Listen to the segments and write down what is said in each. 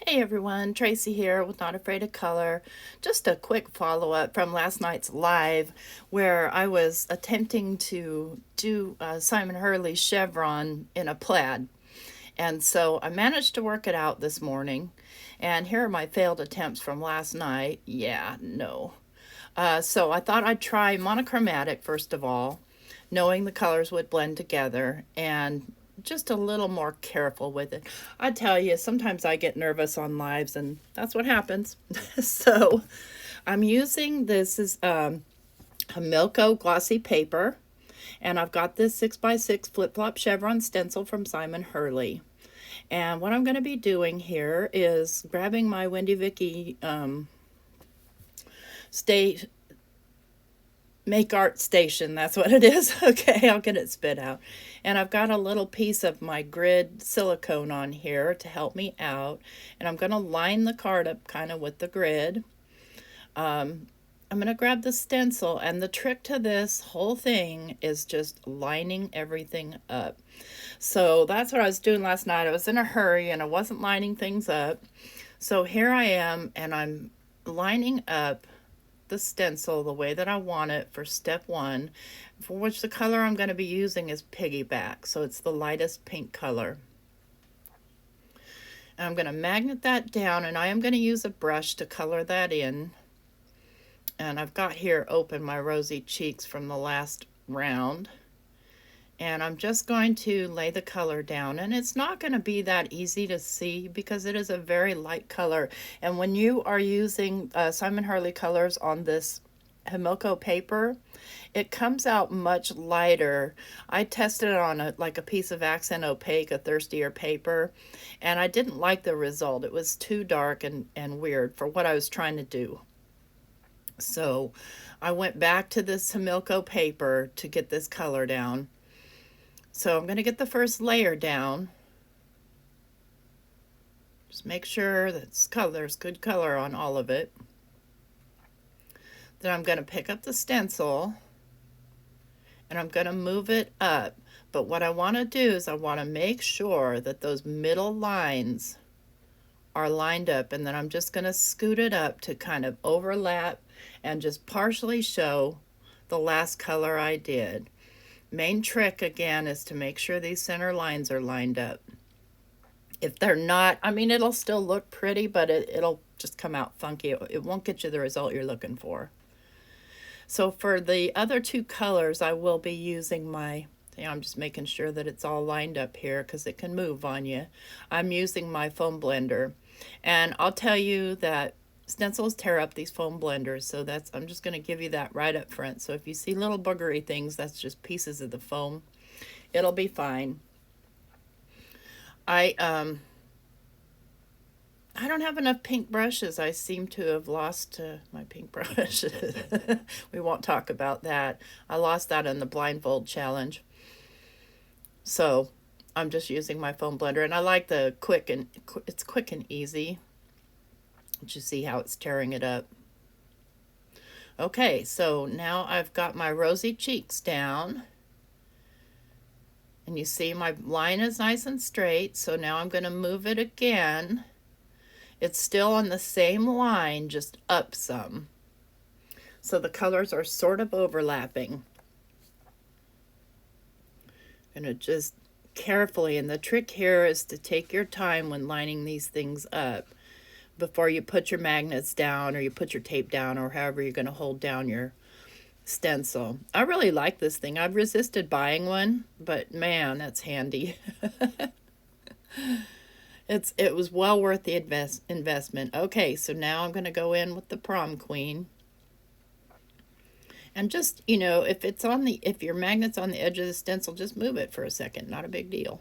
Hey everyone, Tracy here with Not Afraid of Color. Just a quick follow-up from last night's live where I was attempting to do Simon Hurley's Chevron in a plaid. And so I managed to work it out this morning. And here are my failed attempts from last night. Yeah, no. So I thought I'd try monochromatic first of all, knowing the colors would blend together, and just a little more careful with it. I tell you, sometimes I get nervous on lives, and that's what happens. So I'm using this is Hamilco glossy paper, and I've got this 6x6 flip-flop chevron stencil from Simon Hurley. And what I'm going to be doing here is grabbing my Wendy Vecchi Make Art Station, that's what it is. Okay, I'll get it spit out. And I've got a little piece of my grid silicone on here to help me out. And I'm going to line the card up kind of with the grid. I'm going to grab the stencil, and the trick to this whole thing is just lining everything up. So that's what I was doing last night. I was in a hurry and I wasn't lining things up. So here I am, and I'm lining up the stencil the way that I want it for step one, for which the color I'm going to be using is Piggyback, so it's the lightest pink color. And I'm going to magnet that down, and I am going to use a brush to color that in. And I've got here open my rosy cheeks from the last round. And I'm just going to lay the color down, and it's not going to be that easy to see because it is a very light color. And when you are using Simon Hurley colors on this Hamilco paper, it comes out much lighter. I tested it on a piece of accent opaque, a thirstier paper, and I didn't like the result. It was too dark and weird for what I was trying to do. So I went back to this Hamilco paper to get this color down. So I'm going to get the first layer down. Just make sure that there's good color on all of it. Then I'm going to pick up the stencil and I'm going to move it up. But what I want to do is I want to make sure that those middle lines are lined up, and then I'm just going to scoot it up to kind of overlap and just partially show the last color I did. Main trick again is to make sure these center lines are lined up. If they're not, I mean, it'll still look pretty, but it'll just come out funky. It won't get you the result you're looking for. So for the other two colors, I will be using I'm just making sure that it's all lined up here because it can move on you. I'm using my foam blender, and I'll tell you that stencils tear up these foam blenders, so I'm just going to give you that right up front. So if you see little boogery things, that's just pieces of the foam. It'll be fine. I don't have enough pink brushes. I seem to have lost my pink brushes. We won't talk about that. I lost that in the blindfold challenge. So I'm just using my foam blender, and I like it's quick and easy. You see how it's tearing it up. Okay, so now I've got my rosy cheeks down, and you see my line is nice and straight. So now I'm going to move it again. It's still on the same line, just up some. So the colors are sort of overlapping. I'm going to just carefully, and the trick here is to take your time when lining these things up before you put your magnets down or you put your tape down or however you're going to hold down your stencil. I really like this thing. I've resisted buying one, but man, that's handy. It was well worth the investment. Okay, so now I'm going to go in with the prom queen. And just, if your magnet's on the edge of the stencil, just move it for a second. Not a big deal.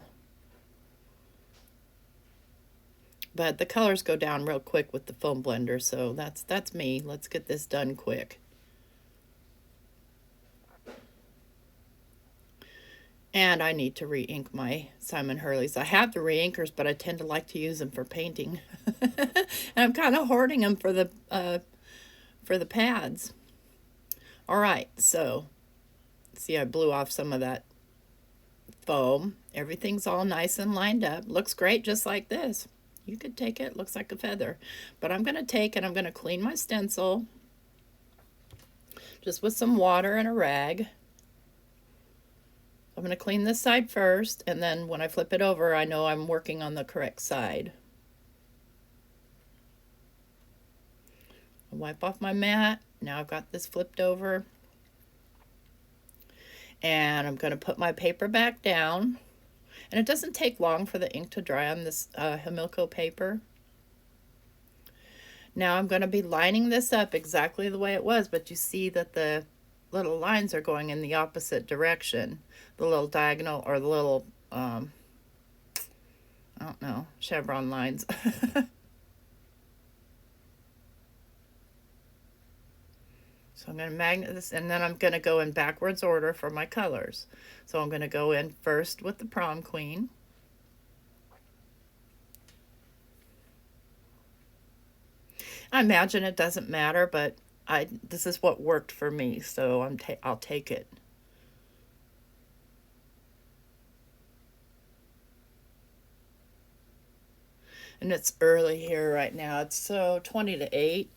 But the colors go down real quick with the foam blender, so that's me. Let's get this done quick. And I need to re-ink my Simon Hurleys. I have the re-inkers, but I tend to like to use them for painting. And I'm kind of hoarding them for the pads. All right, so see, I blew off some of that foam. Everything's all nice and lined up. Looks great just like this. You could take it, looks like a feather. But I'm going to take and I'm going to clean my stencil just with some water and a rag. I'm going to clean this side first, and then when I flip it over, I know I'm working on the correct side. I'll wipe off my mat. Now I've got this flipped over. And I'm going to put my paper back down. And it doesn't take long for the ink to dry on this Hamilco paper. Now I'm going to be lining this up exactly the way it was, but you see that the little lines are going in the opposite direction. The little diagonal, or the little, I don't know, chevron lines. So I'm going to magnet this, and then I'm going to go in backwards order for my colors. So I'm going to go in first with the prom queen. I imagine it doesn't matter, but this is what worked for me, so I'll take it. And it's early here right now. It's so 20 to 8.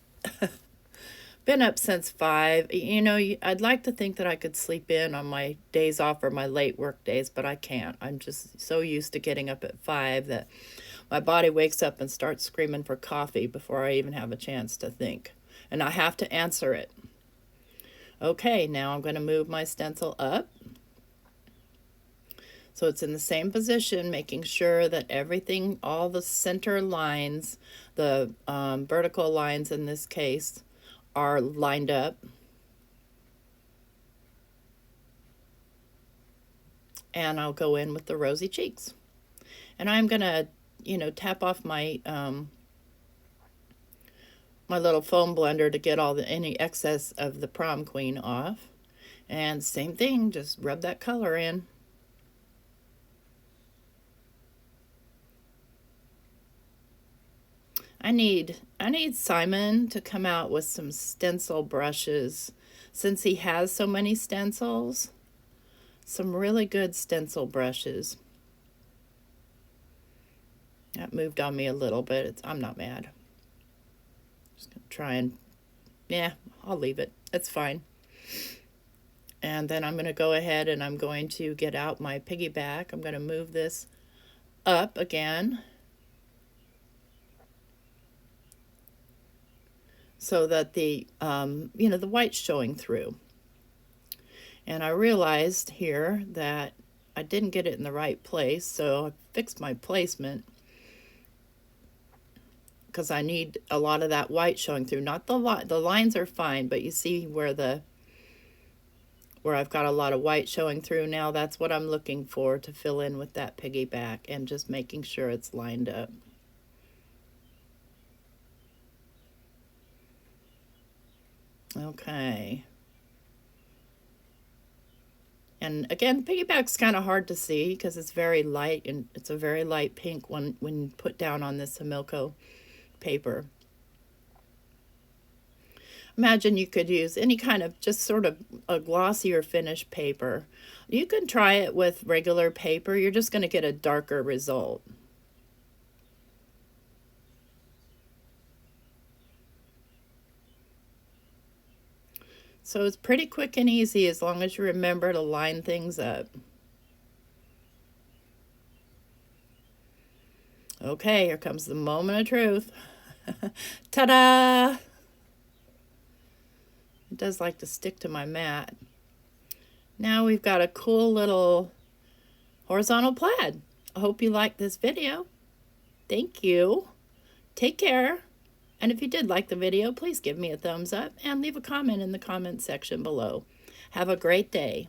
Been up since 5. You know, I'd like to think that I could sleep in on my days off or my late work days, but I can't. I'm just so used to getting up at 5 that my body wakes up and starts screaming for coffee before I even have a chance to think. And I have to answer it. Okay, now I'm going to move my stencil up. So it's in the same position, making sure that everything, all the center lines, the vertical lines in this case, are lined up. And I'll go in with the rosy cheeks. And I'm going to, tap off my my little foam blender to get any excess of the prom queen off. And same thing, just rub that color in. I need Simon to come out with some stencil brushes, since he has so many stencils. Some really good stencil brushes. That moved on me a little bit. I'm not mad. Just gonna try and, yeah, I'll leave it. It's fine. And then I'm gonna go ahead and I'm going to get out my piggyback. I'm gonna move this up again, so that the the white's showing through. And I realized here that I didn't get it in the right place, so I fixed my placement, because I need a lot of that white showing through. Not the lines are fine, but you see where I've got a lot of white showing through now. That's what I'm looking for to fill in with that piggyback, and just making sure it's lined up. Okay. And again, piggyback's kind of hard to see because it's very light, and it's a very light pink when put down on this Hamilco paper. Imagine you could use any kind of just sort of a glossier finish paper. You can try it with regular paper. You're just going to get a darker result. So it's pretty quick and easy as long as you remember to line things up. Okay, here comes the moment of truth. Ta-da! It does like to stick to my mat. Now we've got a cool little horizontal plaid. I hope you liked this video. Thank you. Take care. And if you did like the video, please give me a thumbs up and leave a comment in the comment section below. Have a great day.